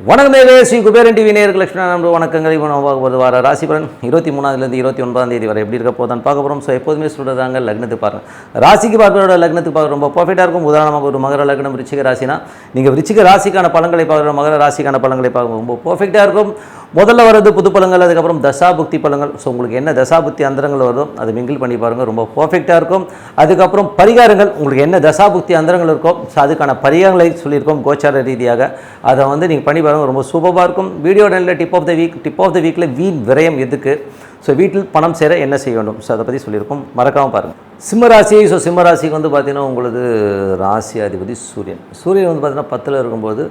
வணக்கம் ஸ்ரீ குபேரன் டிவி நேயர்கள் லட்சுமணன் வணக்கங்கள். இப்போ வர ராசிபலன் 23 to 29 வரை எப்படி இருக்க போதான் பார்க்க போகிறோம். ஸோ எப்போதுமே சொல்கிறதாங்க லக்னத்துக்கு பாருங்கள், ராசிக்கு பார்க்குறோட லக்னத்துக்கு பார்க்குற ரொம்ப பர்ஃபெக்டாக இருக்கும். உதாரணமாக ஒரு மகர லக்னம் விருச்சிக ராசினா நீங்கள் விருச்சிக ராசிக்கான பலன்களை பார்க்குற மகர ராசிக்கான பலன்களை பார்க்க ரொம்ப பர்ஃபெக்டாக இருக்கும். முதல்ல வரது புது பலங்கள், அதுக்கப்புறம் தசாபுக்தி பலங்கள். ஸோ உங்களுக்கு என்ன தசாபுக்தி அந்தரங்கள் வருதோ அதை மிங்கிள் பண்ணி பாருங்கள், ரொம்ப பர்ஃபெக்டாக இருக்கும். அதுக்கப்புறம் பரிகாரங்கள், உங்களுக்கு என்ன தசாபுக்தி அந்தரங்கள் இருக்கோ ஸோ அதுக்கான பரிகாரங்களை சொல்லியிருக்கோம் கோச்சார ரீதியாக. அதை வந்து நீங்கள் பண்ணி பாருங்கள், ரொம்ப சூப்பராக இருக்கும். வீடியோ நல்ல டிப் ஆஃப் த வீக்கில் வீண் விரயம் எதுக்கு, ஸோ வீட்டில் பணம் சேர என்ன செய்ய வேண்டும், ஸோ அதை பற்றி சொல்லியிருக்கோம், மறக்காமல் பாருங்கள். சிம்மராசி. ஸோ சிம்மராசிக்கு வந்து பார்த்திங்கன்னா உங்களுக்கு ராசி அதிபதி சூரியன் வந்து பார்த்திங்கன்னா 10ல் இருக்கும்போது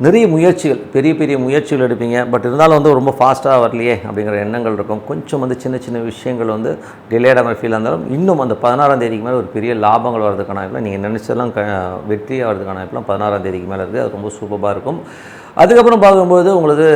நிறைய முயற்சிகள், பெரிய பெரிய முயற்சிகள் எடுப்பீங்க. பட் இருந்தாலும் வந்து ரொம்ப ஃபாஸ்ட்டாக வரலையே அப்படிங்கிற எண்ணங்கள் இருக்கும். கொஞ்சம் வந்து சின்ன சின்ன விஷயங்கள் வந்து டிலேடாக மாதிரி ஃபீல் இருந்தாலும் இன்னும் அந்த 16ஆம் தேதிக்கு மேலே ஒரு பெரிய லாபங்கள் வர்றதுக்கான வாய்ப்புலாம், நீங்கள் நினச்சதெல்லாம் வெற்றியாக வர்றதுக்கான வாய்ப்புலாம் 16ஆம் தேதிக்கு மேலே இருக்குது. அது ரொம்ப சூப்பராக இருக்கும். அதுக்கப்புறம் பார்க்கும்போது உங்களுக்கு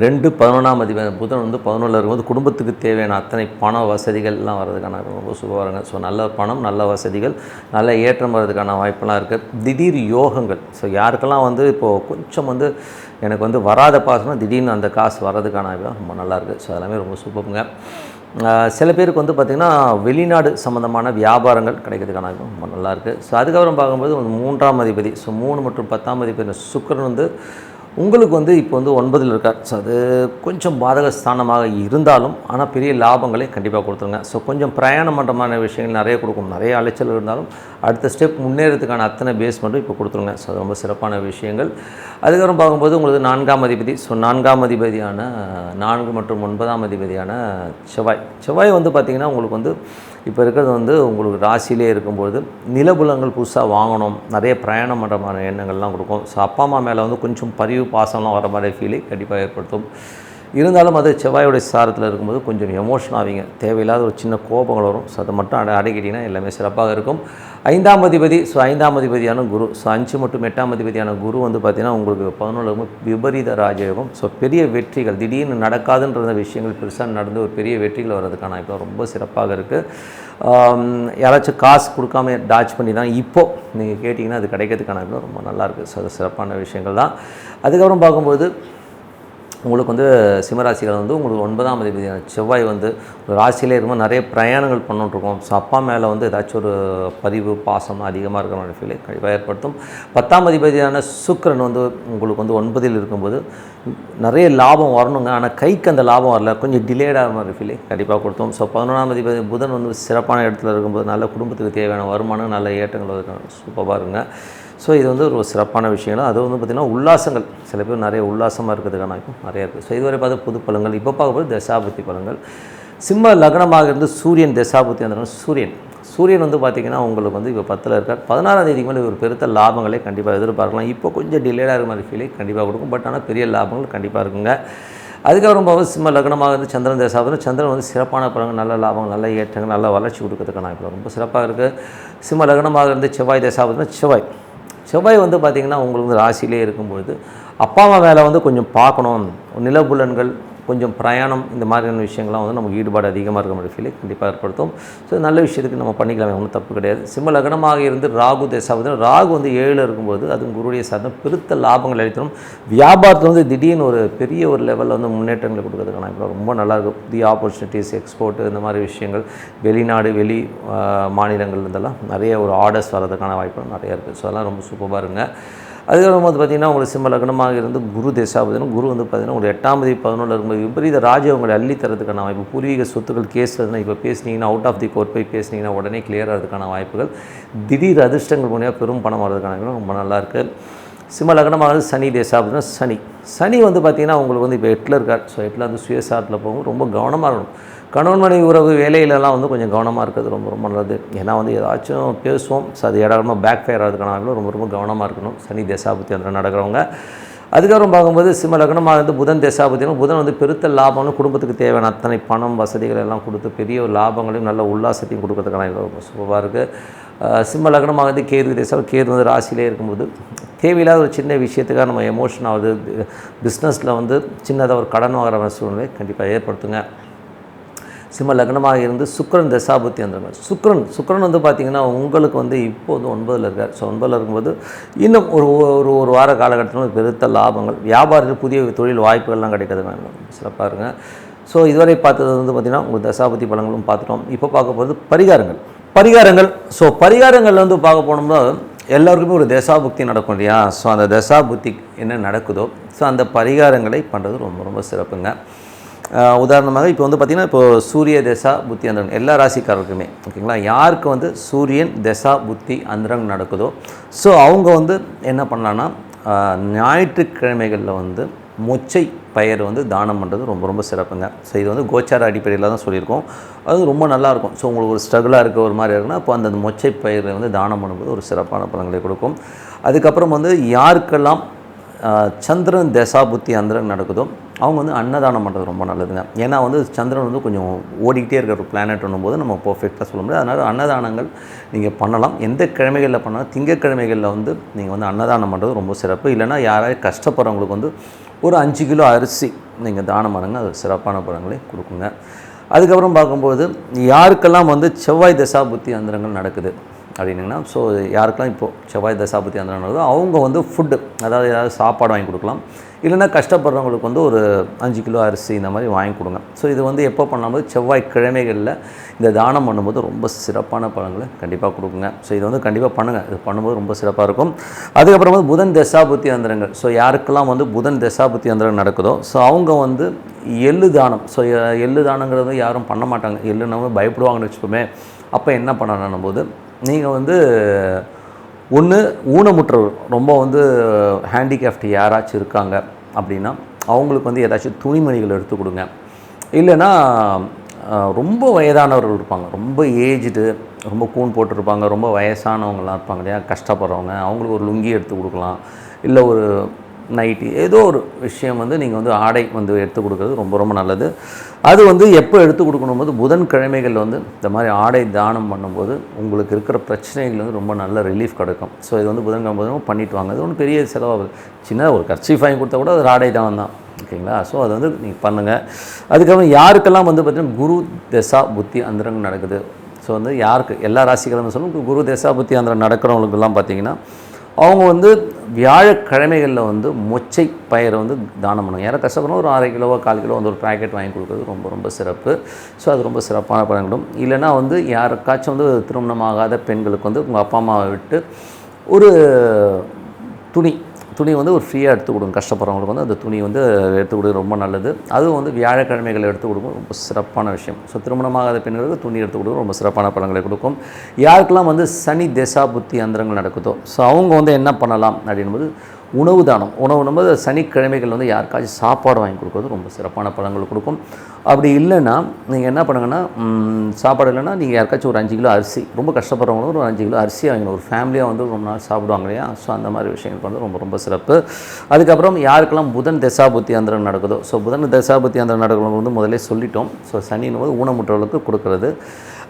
2-11ஆம் அதிபதி புதன் வந்து 11ல் இருக்கும்போது குடும்பத்துக்கு தேவையான அத்தனை பண வசதிகள்லாம் வர்றதுக்கான ரொம்ப சுபவாரங்க. ஸோ நல்ல பணம், நல்ல வசதிகள், நல்ல ஏற்றம் வர்றதுக்கான வாய்ப்பெல்லாம் இருக்குது. திடீர் யோகங்கள். ஸோ யாருக்கெல்லாம் வந்து இப்போது கொஞ்சம் வந்து எனக்கு வந்து வராத பாசம்னா திடீர்னு அந்த காசு வர்றதுக்கான வாய்ப்பு ரொம்ப நல்லாயிருக்கு. ஸோ எல்லாமே ரொம்ப சூப்பருங்க. சில பேருக்கு வந்து பார்த்திங்கன்னா வெளிநாடு சம்மந்தமான வியாபாரங்கள் கிடைக்கிறதுக்கான ரொம்ப நல்லாயிருக்கு. ஸோ அதுக்கப்புறம் பார்க்கும்போது 3ஆம் அதிபதி, ஸோ 3 மற்றும் 10ஆம் அதிபதி சுக்கிரன் வந்து உங்களுக்கு வந்து இப்போ வந்து 9ல் இருக்கார். ஸோ அது கொஞ்சம் பாதக ஸ்தானமாக இருந்தாலும் ஆனால் பெரிய லாபங்களை கண்டிப்பாக கொடுத்துருங்க. ஸோ கொஞ்சம் பிரயாணம் பண்ணுறமான விஷயங்கள் நிறைய கொடுக்கும், நிறைய அலைச்சல் இருந்தாலும் அடுத்த ஸ்டெப் முன்னேறதுக்கான அத்தனை பேஸ் மட்டும் இப்போ கொடுத்துருங்க. ஸோ அது ரொம்ப சிறப்பான விஷயங்கள். அதுக்கப்புறம் பார்க்கும்போது உங்களுக்கு 4ஆம் அதிபதி, ஸோ 4ஆம் அதிபதியான 4 மற்றும் 9ஆம் அதிபதியான செவ்வாய் வந்து பார்த்திங்கன்னா உங்களுக்கு வந்து இப்போ இருக்கிறது வந்து உங்களுக்கு ராசியிலே இருக்கும்போது நிலபுலங்கள் புதுசாக வாங்கணும், நிறைய பிரயாணம் பண்ணுற மாதிரி எண்ணங்கள்லாம் கொடுக்கும். ஸோ அப்பா அம்மா மேலே வந்து கொஞ்சம் பரிவு பாசம்லாம் வர மாதிரி ஃபீலை கண்டிப்பாக ஏற்படுத்தும். இருந்தாலும் அது செவ்வாயோடைய சாரத்தில் இருக்கும்போது கொஞ்சம் எமோஷன் ஆவீங்க, தேவையில்லாத ஒரு சின்ன கோபங்கள் வரும். ஸோ அதை மட்டும் அடக்கிட்டிங்கன்னா எல்லாமே சிறப்பாக இருக்கும். 5ஆம் அதிபதி, ஸோ 5ஆம் அதிபதியான குரு, ஸோ 5 மற்றும் 8ஆம் அதிபதியான குரு வந்து பார்த்திங்கன்னா உங்களுக்கு 11 விபரீத ராஜயோகம். ஸோ பெரிய வெற்றிகள், திடீர்னு நடக்காதுன்ற விஷயங்கள் பெருசாக நடந்து ஒரு பெரிய வெற்றிகள் வர்றதுக்கான இப்போ ரொம்ப சிறப்பாக இருக்குது. யாராச்சும் காசு கொடுக்காம டாச் பண்ணி தான் இப்போது நீங்கள் கேட்டிங்கன்னா அது கிடைக்கிறதுக்கான இப்போ ரொம்ப நல்லாயிருக்கு. ஸோ அது சிறப்பான விஷயங்கள் தான். அதுக்கப்புறம் பார்க்கும்போது உங்களுக்கு வந்து சிம்மராசிகள் வந்து உங்களுக்கு 9ஆம் அதிபதியான செவ்வாய் வந்து ஒரு ராசியிலே இருக்கும்போது நிறைய பிரயாணங்கள் பண்ணிட்டுருக்கோம். ஸோ அப்பா மேலே வந்து ஏதாச்சும் ஒரு பதிவு பாசம் அதிகமாக இருக்கிற மாதிரி ஃபீலை கண்டிப்பாக ஏற்படுத்தும். 10ஆம் அதிபதியான சுக்கிரன் வந்து உங்களுக்கு வந்து 9ல் இருக்கும்போது நிறைய லாபம் வரணுங்க, ஆனால் கைக்கு அந்த லாபம் வரல, கொஞ்சம் டிலேடாக மாதிரி ஃபீலை கண்டிப்பாக கொடுத்தோம். ஸோ 11ஆம் அதிபதி புதன் வந்து சிறப்பான இடத்துல இருக்கும்போது நல்ல குடும்பத்துக்கு தேவையான வருமானம், நல்ல ஏற்றங்கள் சூப்பராக இருங்க. ஸோ இது வந்து ஒரு சிறப்பான விஷயங்கள். அது வந்து பார்த்திங்கன்னா உல்லாசங்கள், சில பேர் நிறைய உல்லாசமாக இருக்கிறதுக்கான நிறைய இருக்குது. ஸோ இதுவரை பார்த்து புது பலன்கள். இப்போ பார்க்கும்போது தசாபுத்தி பலன்கள். சிம்ம லக்னமாக இருந்து சூரியன் தசாபுத்தி அந்த சூரியன் வந்து பார்த்திங்கன்னா உங்களுக்கு வந்து இப்போ 10ல் இருக்கார். 16ஆம் தேதிக்கு மேலே ஒரு பெருத்த லாபங்களை கண்டிப்பாக எதிர்பார்க்கலாம். இப்போ கொஞ்சம் டிலேடாக இருக்கிற மாதிரி ஃபீலை கண்டிப்பாக கொடுக்கும். பட் ஆனால் பெரிய லாபங்கள் கண்டிப்பாக இருக்குங்க. அதுக்கப்புறம் பார்த்து சிம்ம லக்னமாக இருந்து சந்திரன் தசாபுத்தி, சந்திரன் வந்து சிறப்பான பலன்கள், நல்ல லாபம், நல்ல ஏற்றங்கள், நல்ல வளர்ச்சி கொடுக்கறதுக்கான இப்போ ரொம்ப சிறப்பாக இருக்குது. சிம்ம லக்னமாக இருந்து செவ்வாய் தசாபுத்தினா செவ்வாய் வந்து பார்த்திங்கன்னா உங்களுக்கு வந்து ராசியிலே இருக்கும்பொழுது அப்பா அம்மா மேலே வந்து கொஞ்சம் பார்க்கணும், நிலபுலன்கள், கொஞ்சம் பிரயாணம், இந்த மாதிரியான விஷயங்கள்லாம் வந்து நமக்கு ஈடுபாடு அதிகமாக இருக்க மாதிரி ஃபீலை கண்டிப்பாக ஏற்படுத்தும். ஸோ நல்ல விஷயத்துக்கு நம்ம பண்ணிக்கலாமே, ஒன்றும் தப்பு கிடையாது. சிம்ம லக்னமாக இருந்து ராகு தசாபுத்தினா ராகு வந்து 7ல் இருக்கும்போது அதுவும் குருடைய சாதனம் பெருத்த லாபங்கள் அளித்தரும். வியாபாரத்தில் வந்து திடீர்னு ஒரு பெரிய ஒரு லெவலில் வந்து முன்னேற்றங்களை கொடுக்கறதுக்கான இப்போ ரொம்ப நல்லாயிருக்கும். புதிய ஆப்பர்ச்சுனிட்டிஸ், எக்ஸ்போர்ட்டு, இந்த மாதிரி விஷயங்கள், வெளிநாடு, வெளி மாநிலங்கள் இதெல்லாம் நிறைய ஒரு ஆர்டர்ஸ் வர்றதுக்கான வாய்ப்புகள் நிறையா இருக்குது. ஸோ அதெல்லாம் ரொம்ப சூப்பராக இருங்க. அதுக்கப்புறம் வந்து பார்த்திங்கன்னா உங்களுக்கு சிம்ம லக்னமாக இருந்து குரு தசாபுத்தினா குரு வந்து பார்த்திங்கன்னா ஒரு 8ஆம் தேதி 11ல் இருக்கும்போது விபரீத ராஜயோகங்களை அள்ளி தரதுக்கான வாய்ப்பு. பூர்வீக சொத்துக்கள் கேஸ்லாம் இப்போ பேசுனீங்கன்னா அவுட் ஆஃப் தி கோர்ட் போய் பேசுனீங்கன்னா உடனே கிளியர் ஆகிறதுக்கான வாய்ப்புகள், திடீர் அதிர்ஷ்டங்கள் மூலியமாக பெரும் பணம் வர்றதுக்கான ரொம்ப நல்லாயிருக்கு. சிம்ம லக்னமாக சனி தசாபுத்தினா சனி வந்து பார்த்திங்கன்னா உங்களுக்கு வந்து இப்போ 8ல் இருக்கார். ஸோ 8ல் வந்து சுயசாரத்தில் போகும், ரொம்ப கவனமாக இருக்கணும். கணவன் மனைவி உறவு வேலையிலலாம் வந்து கொஞ்சம் கவனமாக இருக்கிறது ரொம்ப ரொம்ப நல்லது. ஏன்னா வந்து ஏதாச்சும் பேசுவோம், ஸோ அது இடமா பேக் ஃபயர் ஆகிறதுக்கான ரொம்ப ரொம்ப கவனமாக இருக்கணும் சனி தசாபுத்தி அந்த நடக்கிறவங்க. அதுக்கப்புறம் பார்க்கும்போது சிம்ம லக்னமாக இருந்து புதன் தசாபுத்தினா புதன் வந்து பெருத்த லாபம்னு குடும்பத்துக்கு தேவையான அத்தனை பணம் வசதிகள் எல்லாம் கொடுத்து பெரிய ஒரு லாபங்களையும் நல்ல உல்லாசத்தையும் கொடுக்கறதுக்கான ரொம்ப சூப்பராக இருக்குது. சிம்ம லக்னமாக இருந்து கேது வந்து ராசியிலே இருக்கும்போது தேவையில்லாத ஒரு சின்ன விஷயத்துக்காக நம்ம எமோஷன் ஆகுது, பிஸ்னஸில் வந்து சின்னதாக ஒரு கடன் வாங்குற சூழ்நிலை கண்டிப்பாக ஏற்படுத்துங்க. சிம்ம லக்னமாக இருந்து சுக்கிரன் தசாபுத்தி அந்தரங்கள். சுக்கிரன் வந்து பார்த்திங்கன்னா உங்களுக்கு வந்து இப்போ வந்து 9ல் இருக்கார். ஸோ 9ல் இருக்கும்போது இன்னும் ஒரு வார காலகட்டத்தில் பெருத்த லாபங்கள், வியாபாரத்தில் புதிய தொழில் வாய்ப்புகள்லாம் கிடைக்கிறது சிறப்பாக இருங்க. ஸோ இதுவரை பார்த்தது வந்து பார்த்திங்கன்னா உங்கள் தசாபுத்தி பலங்களும் பார்த்துட்டோம். இப்போ பார்க்க போகிறது பரிகாரங்கள். ஸோ பரிகாரங்கள் வந்து பார்க்க போனோம்னா எல்லாருக்குமே ஒரு தசாபுக்தி நடக்கும் இல்லையா? ஸோ அந்த தசாபுத்தி என்ன நடக்குதோ ஸோ அந்த பரிகாரங்களை பண்ணுறது ரொம்ப ரொம்ப சிறப்புங்க. உதாரணமாக இப்போ வந்து பார்த்திங்கன்னா இப்போது சூரிய தசா புத்தி அந்தரங்க எல்லா ராசிக்காரருக்குமே ஓகேங்களா, யாருக்கு வந்து சூரியன் தசா புத்தி அந்தரங்க நடக்குதோ ஸோ அவங்க வந்து என்ன பண்ணலான்னா ஞாயிற்றுக்கிழமைகளில் வந்து மொச்சை பயிர் வந்து தானம் பண்ணுறது ரொம்ப ரொம்ப சிறப்புங்க. ஸோ இது வந்து கோச்சார அடிப்படையில் தான் சொல்லியிருக்கோம். அது ரொம்ப நல்லாயிருக்கும். ஸோ உங்களுக்கு ஒரு ஸ்ட்ரகிளாக இருக்க ஒரு மாதிரி இருக்குன்னா அப்போ அந்த மொச்சை பயிரை வந்து தானம் பண்ணும்போது ஒரு சிறப்பான பலன்களை கொடுக்கும். அதுக்கப்புறம் வந்து யாருக்கெல்லாம் சந்திரன் தசாபுத்தி அந்தரங்க நடக்குதோ அவங்க வந்து அன்னதானம் பண்ணுறது ரொம்ப நல்லதுங்க. ஏன்னா வந்து சந்திரன் வந்து கொஞ்சம் ஓடிக்கிட்டே இருக்கிற ஒரு பிளானட் போது நம்ம பர்ஃபெக்டாக சொல்ல முடியாது. அதனால் அன்னதானங்கள் நீங்கள் பண்ணலாம். எந்த கிழமைகளில் பண்ணாலும் திங்கக்கிழமைகளில் வந்து நீங்கள் வந்து அன்னதானம் பண்ணுறது ரொம்ப சிறப்பு. இல்லைனா யாராவது கஷ்டப்படுறவங்களுக்கு வந்து ஒரு 5 கிலோ அரிசி நீங்கள் தானம் பண்ணுங்க, அது சிறப்பான பலன்களை கொடுக்குங்க. அதுக்கப்புறம் பார்க்கும்போது யாருக்கெல்லாம் வந்து செவ்வாய் தசாபுத்தி அந்தரங்கள் நடக்குது அப்படின்னிங்கன்னா ஸோ யாருக்கெல்லாம் இப்போது செவ்வாய் தசாபுத்தி அந்தரங்கள் நடக்குதோ அவங்க வந்து ஃபுட்டு, அதாவது ஏதாவது சாப்பாடு வாங்கி கொடுக்கலாம். இல்லைனா கஷ்டப்படுறவங்களுக்கு வந்து ஒரு 5 கிலோ அரிசி இந்த மாதிரி வாங்கி கொடுங்க. ஸோ இது வந்து எப்போ பண்ணும்போது செவ்வாய்க்கிழமைகளில் இந்த தானம் பண்ணும்போது ரொம்ப சிறப்பான பலன்களை கண்டிப்பாக கொடுக்குங்க. ஸோ இது வந்து கண்டிப்பாக பண்ணுங்கள். இது பண்ணும்போது ரொம்ப சிறப்பாக இருக்கும். அதுக்கப்புறம் வந்து புதன் தசாபுத்தி அந்தரங்கள். ஸோ யாருக்கெல்லாம் வந்து புதன் தசாபுத்தி அந்தரங்கள் நடக்குதோ ஸோ அவங்க வந்து எள்ளு தானம். ஸோ எள்ளு தானங்கிறது யாரும் பண்ண மாட்டாங்க. எள்ளுனாவே பயப்படுவாங்கன்னு வச்சுக்கோமே. அப்போ என்ன பண்ணணும் போது நீங்கள் வந்து ஒன்று ஊனமுற்றவர், ரொம்ப வந்து ஹேண்டிகேப்ட் யாராச்சும் இருக்காங்க அப்படின்னா அவங்களுக்கு வந்து ஏதாச்சும் துணிமணிகள் எடுத்து கொடுங்க. இல்லைன்னா ரொம்ப வயதானவர்கள் இருப்பாங்க, ரொம்ப ஏஜ்டு, ரொம்ப கூன் போட்டிருப்பாங்க, ரொம்ப வயசானவங்களாம் இருப்பாங்க இல்லையா, கஷ்டப்படுறவங்க, அவங்களுக்கு ஒரு லுங்கி எடுத்து கொடுக்கலாம். இல்லை ஒரு நைட்டி, ஏதோ ஒரு விஷயம் வந்து நீங்கள் வந்து ஆடை வந்து எடுத்து கொடுக்குறது ரொம்ப ரொம்ப நல்லது. அது வந்து எப்போ எடுத்து கொடுக்கணும் போது புதன்கிழமைகளில் வந்து இந்த மாதிரி ஆடை தானம் பண்ணும்போது உங்களுக்கு இருக்கிற பிரச்சனைகள் வந்து ரொம்ப நல்ல ரிலீஃப் கிடைக்கும். ஸோ இது வந்து புதன்கிழமை பண்ணிட்டு வாங்க. அது ஒன்றும் பெரிய செலவாகுது. சின்ன ஒரு கர்ச்சீஃப் வாங்கி கொடுத்தா கூட அது ஆடை தானம் தான் ஓகேங்களா. ஸோ அது வந்து நீங்கள் பண்ணுங்கள். அதுக்கப்புறம் யாருக்கெல்லாம் வந்து பார்த்திங்கன்னா குரு தசா புத்தி அந்தரங்க நடக்குது ஸோ வந்து யாருக்கு எல்லா ராசிகளும் சொல்லும் குரு தசா புத்தி அந்தரம் நடக்கிறவங்களுக்கெல்லாம் பார்த்திங்கன்னா அவங்க வந்து வியாழக்கிழமைகளில் வந்து மொச்சை பயிரை வந்து தானம் பண்ணுவாங்க. யாரும் கஷ்டப்படணும் ஒரு 1/2 கிலோவோ 1/4 கிலோ வந்து ஒரு பேக்கெட் வாங்கி கொடுக்குறது ரொம்ப ரொம்ப சிறப்பு. ஸோ அது ரொம்ப சிறப்பான பலன்களும். இல்லைனா வந்து யாருக்காச்சும் வந்து திருமணமாகாத பெண்களுக்கு வந்து உங்கள் அப்பா அம்மாவை விட்டு ஒரு துணி வந்து ஒரு ஃப்ரீயாக எடுத்து கொடுங்க. கஷ்டப்படுறவங்களுக்கு வந்து அந்த துணி வந்து எடுத்து கொடுக்க ரொம்ப நல்லது. அதுவும் வந்து வியாழக்கிழமைகளை எடுத்து கொடுக்கும் ரொம்ப சிறப்பான விஷயம். ஸோ திருமணமாகாத பெண்களுக்கு துணி எடுத்து கொடுக்கும் ரொம்ப சிறப்பான பலன்களை கொடுக்கும். யாருக்கெல்லாம் வந்து சனி தசா புத்தி அந்தரங்கள் நடக்குதோ ஸோ அவங்க வந்து என்ன பண்ணலாம் அப்படின்போது உணவு தானம். உணவுனும்போது சனிக்கிழமைகள் வந்து யாருக்காச்சும் சாப்பாடு வாங்கி கொடுக்குறது ரொம்ப சிறப்பான பலன்கள் கொடுக்கும். அப்படி இல்லைன்னா நீங்கள் என்ன பண்ணுங்கன்னா சாப்பாடு இல்லைன்னா நீங்கள் யாருக்காச்சும் ஒரு 5 கிலோ அரிசி, ரொம்ப கஷ்டப்படுறவங்களும் ஒரு 5 கிலோ அரிசி வாங்கணும். ஒரு ஃபேமிலியாக வந்து ரொம்ப நாள் சாப்பிடுவாங்க இல்லையா. ஸோ அந்த மாதிரி விஷயங்கள் வந்து ரொம்ப ரொம்ப சிறப்பு. அதுக்கப்புறம் யாருக்கெல்லாம் புதன் தசாபுத்தி அந்தரம் நடக்குதோ ஸோ புதன் தசாபுத்தி அந்தரம் நடக்கிறவங்க வந்து முதலே சொல்லிட்டோம். ஸோ சனின்னு போது ஊனமுற்றவர்களுக்கு கொடுக்குறது.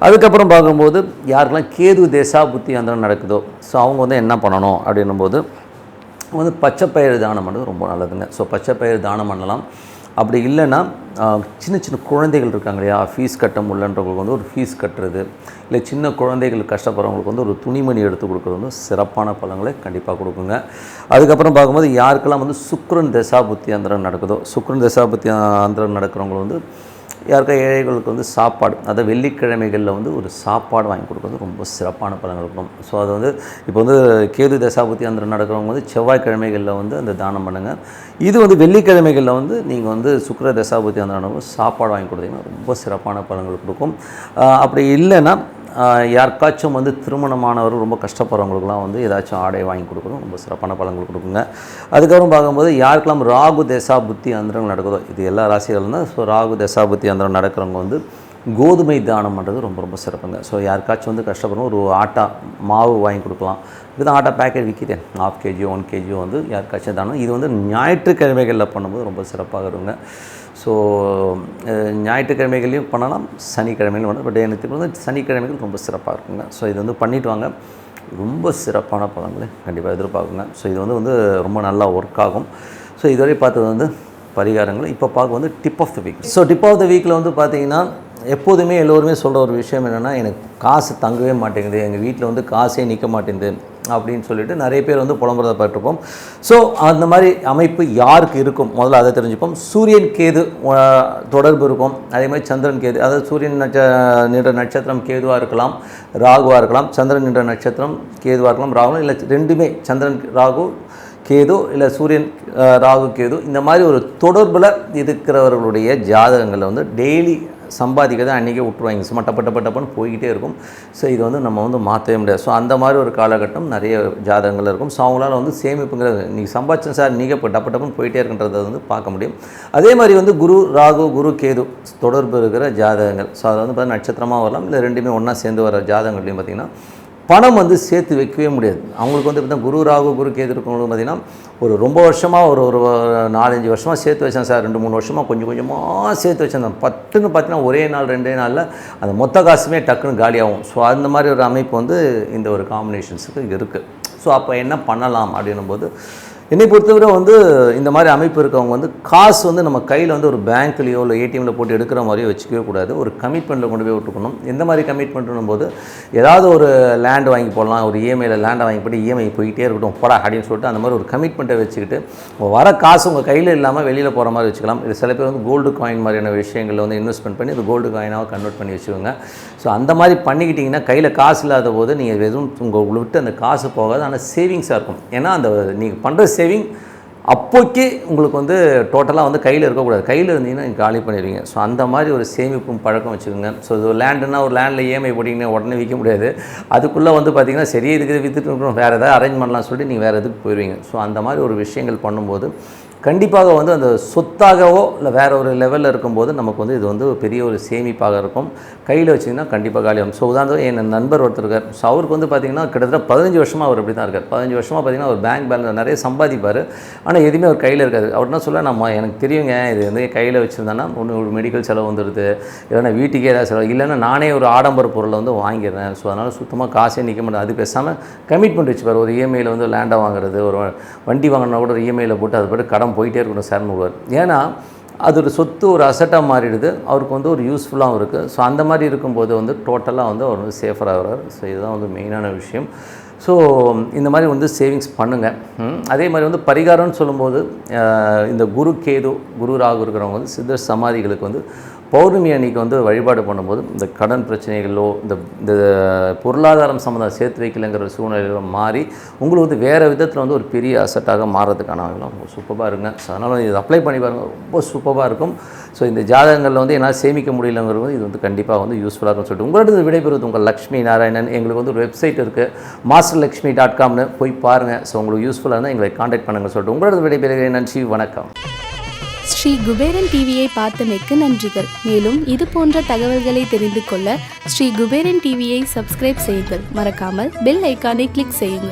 அதுக்கப்புறம் பார்க்கும்போது யாருக்கெல்லாம் கேது தசாபுத்தி அந்தரம் நடக்குதோ ஸோ அவங்க வந்து என்ன பண்ணணும் அப்படின்னும்போது வந்து பச்சைப்பயிறு தானம் பண்ணுறது ரொம்ப நல்லதுங்க. ஸோ பச்சைப்பயிறு தானம் பண்ணலாம். அப்படி இல்லைன்னா சின்ன சின்ன குழந்தைகள் இருக்காங்க இல்லையா, ஃபீஸ் கட்ட முடியலன்றவங்களுக்கு வந்து ஒரு ஃபீஸ் கட்டுறது, இல்லை சின்ன குழந்தைகள் கஷ்டப்படுறவங்களுக்கு வந்து ஒரு துணிமணி எடுத்து கொடுக்குறது வந்து சிறப்பான பலன்களை கண்டிப்பாக கொடுக்குங்க. அதுக்கப்புறம் பார்க்கும்போது யாருக்கெல்லாம் வந்து சுக்கிரன் தசாபுத்தி அந்தரம் நடக்குதோ சுக்கிரன் தசாபுத்தி அந்தரம் நடக்கிறவங்க வந்து யாருக்கா ஏழைகளுக்கு வந்து சாப்பாடு, அதை வெள்ளிக்கிழமைகளில் வந்து ஒரு சாப்பாடு வாங்கி கொடுக்குறது ரொம்ப சிறப்பான பலன்கள் இருக்கும். ஸோ அது வந்து இப்போ வந்து கேது தசாபுத்தி அந்தரம் நடக்கிறவங்க வந்து செவ்வாய்க்கிழமைகளில் வந்து அந்த தானம் பண்ணுங்கள். இது வந்து வெள்ளிக்கிழமைகளில் வந்து நீங்கள் வந்து சுக்கிர தசாபுத்தி அந்தரம் சாப்பாடு வாங்கி கொடுத்தீங்கன்னா ரொம்ப சிறப்பான பலன்கள் கொடுக்கும். அப்படி இல்லைன்னா யாருக்காச்சும் வந்து திருமணமானவர் ரொம்ப கஷ்டப்படுறவங்களுக்குலாம் வந்து ஏதாச்சும் ஆடை வாங்கி கொடுக்கணும் ரொம்ப சிறப்பான பலன்கள் கொடுக்குங்க. அதுக்கப்புறம் பார்க்கும்போது யாருக்கெல்லாம் ராகு தசா புத்தி அந்தரம் நடக்குதோ இது எல்லா ராசிகளும் தான். ஸோ ராகு தசா புத்தி அந்தரம் நடக்கிறவங்க வந்து கோதுமை தானம் பண்ணுறது ரொம்ப ரொம்ப சிறப்புங்க. ஸோ யாருக்காச்சும் வந்து கஷ்டப்படணும் ஒரு ஆட்டா மாவு வாங்கி கொடுக்கலாம். இதுதான் ஆட்டா பேக்கெட் விற்கிறேன் 1/2 kg 1 kg வந்து யாருக்காச்சும் தானம். இது வந்து ஞாயிற்றுக்கிழமைகளில் பண்ணும்போது ரொம்ப சிறப்பாக இருங்க. ஸோ ஞாயிற்றுக்கிழமைகளையும் பண்ணலாம், சனிக்கிழமையிலும் பண்ணலாம். பட் எனக்கு வந்து சனிக்கிழமைகள் ரொம்ப சிறப்பாக இருக்குங்க. ஸோ இது வந்து பண்ணிவிட்டு வாங்க, ரொம்ப சிறப்பான பலன்களை கண்டிப்பாக எதிர்பார்க்குங்க. ஸோ இது வந்து ரொம்ப நல்லா ஒர்க் ஆகும். ஸோ இதுவரை பார்த்தது வந்து பரிகாரங்கள். இப்போ பார்க்க வந்து tip of the week. So tip of the வீக்கில் வந்து பார்த்திங்கன்னா எப்போதுமே எல்லோருமே சொல்கிற ஒரு விஷயம் என்னென்னா, எனக்கு காசு தங்கவே மாட்டேங்குது, எங்கள் வீட்டில் வந்து காசே நிற்க மாட்டேங்குது அப்படின்னு சொல்லிட்டு நிறைய பேர் வந்து புலம்புறதை பார்த்துருப்போம். ஸோ அந்த மாதிரி அமைப்பு யாருக்கு இருக்கும் முதல்ல அதை தெரிஞ்சுப்போம். சூரியன் கேது தொடர்பு இருக்கும். அதே மாதிரி சந்திரன் கேது, அதாவது சூரியன் நின்ற நட்சத்திரம் கேதுவாக இருக்கலாம், ராகுவாக இருக்கலாம். சந்திரன் நின்ற நட்சத்திரம் கேதுவாக இருக்கலாம், ராகுலாம் இல்லை, ரெண்டுமே சந்திரன் ராகு கேது இல்லை சூரியன் ராகு கேது, இந்த மாதிரி ஒரு தொடர்பில் இருக்கிறவர்களுடைய ஜாதகங்களில் வந்து டெய்லி சம்பாதிக்கிறத அன்றைக்கே விட்டுருவாங்க. சும்மா டப்பன்னு போய்கிட்டே இருக்கும். ஸோ இது வந்து நம்ம வந்து மாற்றவே முடியாது. ஸோ அந்த மாதிரி ஒரு காலகட்டம் நிறைய ஜாதகங்கள் இருக்கும். ஸோ அவங்களால வந்து சேமிப்புங்கிறது நீங்கள் சம்பாதிச்சேன் சார் நீங்கள் இப்போ டப்பன்னு போயிட்டே இருக்குன்றதை வந்து பார்க்க முடியும். அதே மாதிரி வந்து குரு ராகு குரு கேது தொடர்பு இருக்கிற ஜாதகங்கள், ஸோ அதை வந்து பார்த்தீங்கன்னா நட்சத்திரமாக வரலாம், இல்லை ரெண்டுமே ஒன்றா சேர்ந்து வர ஜாதகங்கள்லையும் பார்த்திங்கன்னா பணம் வந்து சேர்த்து வைக்கவே முடியாது. அவங்களுக்கு வந்து பார்த்தீங்கன்னா குரு ராகு குரு கேது இருக்கவங்களுக்கு பார்த்திங்கன்னா ஒரு ரொம்ப வருஷமாக ஒரு 4-5 வருஷமாக சேர்த்து வச்சேன் சார், 2-3 வருஷமாக கொஞ்சம் கொஞ்சமாக சேர்த்து வச்சேன், பட்டுன்னு பார்த்தீங்கன்னா ஒரே நாள் 2 நாளில் அந்த மொத்த காசுமே டக்குன்னு காலியாகும். ஸோ அந்த மாதிரி ஒரு அமைப்பு வந்து இந்த ஒரு காம்பினேஷன்ஸுக்கு இருக்குது. ஸோ அப்போ என்ன பண்ணலாம் அப்படின்னும் போது, என்னை பொறுத்தவரை வந்து இந்த மாதிரி அமைப்பு இருக்கவங்க வந்து காசு வந்து நம்ம கையில் வந்து ஒரு பேங்க்லேயோ இல்லை ஏடிஎம்மில் போட்டு எடுக்கிற மாதிரியோ வச்சுக்கவே கூடாது. ஒரு கமிட்மெண்ட்டில் கொண்டு போய் விட்டுக்கணும். எந்த மாதிரி கமிட்மெண்ட்னும் போது, ஏதாவது ஒரு லேண்டு வாங்கி போடலாம், ஒரு இஎம்ஐயில் லேண்டை வாங்கி போட்டு இஎம்ஐ போயிட்டே இருக்கட்டும் போடா அப்படின்னு சொல்லிட்டு அந்த மாதிரி ஒரு கமிட்மெண்ட்டை வச்சுக்கிட்டு வர காசு உங்கள் கையில் இல்லாமல் வெளியில் போகிற மாதிரி வச்சுக்கலாம். இது சில பேர் வந்து கோல்டு காயின் மாதிரியான விஷயங்களில் வந்து இன்வெஸ்ட்மெண்ட் பண்ணி அது கோல்டு காயினாக கன்வெர்ட் பண்ணி வச்சுக்கோங்க. ஸோ அந்த மாதிரி பண்ணிக்கிட்டிங்கன்னா கையில் காசு இல்லாத போது நீங்கள் எதுவும் உங்களை விட்டு அந்த காசு போகாது, ஆனால் சேவிங்ஸாக இருக்கும். ஏன்னா அந்த நீங்கள் பண்ணுற சேவிங் அப்போக்கே உங்களுக்கு வந்து டோட்டலாக வந்து கையில் இருக்கக்கூடாது. கையில் இருந்தீங்கன்னா நீங்கள் காலி பண்ணிடுவீங்க. ஸோ அந்த மாதிரி ஒரு சேமிப்பும் பழக்கம் வச்சுக்கோங்க. ஸோ இது லேண்டுன்னா ஒரு லேண்டில் இஎம்ஐ போட்டிங்கன்னா உடனே விற்க முடியாது. அதுக்குள்ளே வந்து பார்த்திங்கன்னா சரியே இருக்குது விற்றுட்டு இருக்கணும், வேறு எதாவது அரேஞ்ச் பண்ணலாம்னு சொல்லிட்டு நீங்கள் வேறு எதுக்கு போயிடுவீங்க. ஸோ அந்த மாதிரி ஒரு விஷயங்கள் பண்ணும்போது கண்டிப்பாக வந்து அந்த சொத்தாகவோ இல்லை வேறு ஒரு லெவலில் இருக்கும்போது நமக்கு வந்து இது வந்து பெரிய ஒரு சேமிப்பாக இருக்கும். கையில் வச்சிங்கன்னா கண்டிப்பாக காலியாகும். ஸோ உதாரணம் என் நண்பர் ஒருத்தர் இருக்கார். ஸோ அவருக்கு வந்து பார்த்திங்கன்னா கிட்டத்தட்ட 15 வருஷமாக அவர் அப்படி தான் இருக்கார். 15 வருஷமாக பார்த்திங்கன்னா ஒரு பேங்க் பேலன்ஸ் நிறைய சம்பாதிப்பார், ஆனால் எதுவுமே அவர் கையில் இருக்காது. அவர்னா சொல்ல நம்ம எனக்கு தெரியுங்க, இது வந்து கையில் வச்சுருந்தானா ஒன்று ஒரு மெடிக்கல் செலவு வந்துடுது, இல்லைன்னா வீட்டுக்கே ஏதாவது செலவு, இல்லைன்னா நானே ஒரு ஆடம்பர பொருளை வந்து வாங்கிடுறேன். ஸோ அதனால் சுத்தமாக காசே நிற்க மாட்டேன். அது பேசாமல் கமிட்மெண்ட் வச்சுப்பார். ஒரு இஎம்ஐயில் வந்து லேண்டை வாங்குறது, ஒரு வண்டி வாங்கினா கூட ஒரு இஎம்ஐயில் போட்டு அது போட்டு கடன் போயிட்டே இருக்கணும் சார்னு விடுவார். ஏன்னா அது ஒரு சொத்து, ஒரு அசட்டாக மாறிடுது, அவருக்கு வந்து ஒரு யூஸ்ஃபுல்லாகவும் இருக்குது. ஸோ அந்த மாதிரி இருக்கும்போது வந்து டோட்டலாக வந்து அவர் வந்து சேஃபராக வர்றார். ஸோ இதுதான் வந்து மெயினான விஷயம். ஸோ இந்த மாதிரி வந்து சேவிங்ஸ் பண்ணுங்கள். அதே மாதிரி வந்து பரிகாரம்னு சொல்லும்போது இந்த குரு கேது குரு ராகு இருக்கிறவங்க வந்து சித்தர் சமாதிகளுக்கு வந்து பௌர்ணமி அன்னைக்கு வந்து வழிபாடு பண்ணும்போது இந்த கடன் பிரச்சனைகளோ இந்த பொருளாதாரம் சம்மந்தம் சேர்த்து வைக்கலைங்கிற சூழ்நிலையில மாறி உங்களுக்கு வந்து வேறு விதத்தில் வந்து ஒரு பெரிய அசட்டாக மாறுறதுக்கான ரொம்ப சூப்பராக இருங்க. ஸோ அதனால் இது அப்ளை பண்ணி பாருங்கள், ரொம்ப சூப்பராக இருக்கும். ஸோ இந்த ஜாதகங்களில் வந்து என்னால் சேமிக்க முடியலங்கிறது இது வந்து கண்டிப்பாக வந்து யூஸ்ஃபுல்லாக இருக்கும்னு சொல்லிட்டு உங்களோட விடைபெறுவது உங்கள் லக்ஷ்மி நாராயணன். எங்களுக்கு வந்து ஒரு வெப்சைட் இருக்குது, masterlakshmi.comனு போய் பாருங்கள். ஸோ உங்களுக்கு யூஸ்ஃபுல்லாக இருந்தால் எங்களை காண்டாக்ட் பண்ணுங்கள் சொல்லிட்டு உங்களோட விடைபெறுகிறேன். நன்றி, வணக்கம். ஸ்ரீ குபேரன் டிவியை பார்த்தமைக்கு நன்றிகள். மேலும் இது போன்ற தகவல்களை தெரிந்து கொள்ள ஸ்ரீ குபேரன் டிவியை சப்ஸ்கிரைப் செய்யுங்கள். மறக்காமல் பெல் ஐக்கானை கிளிக் செய்யுங்கள்.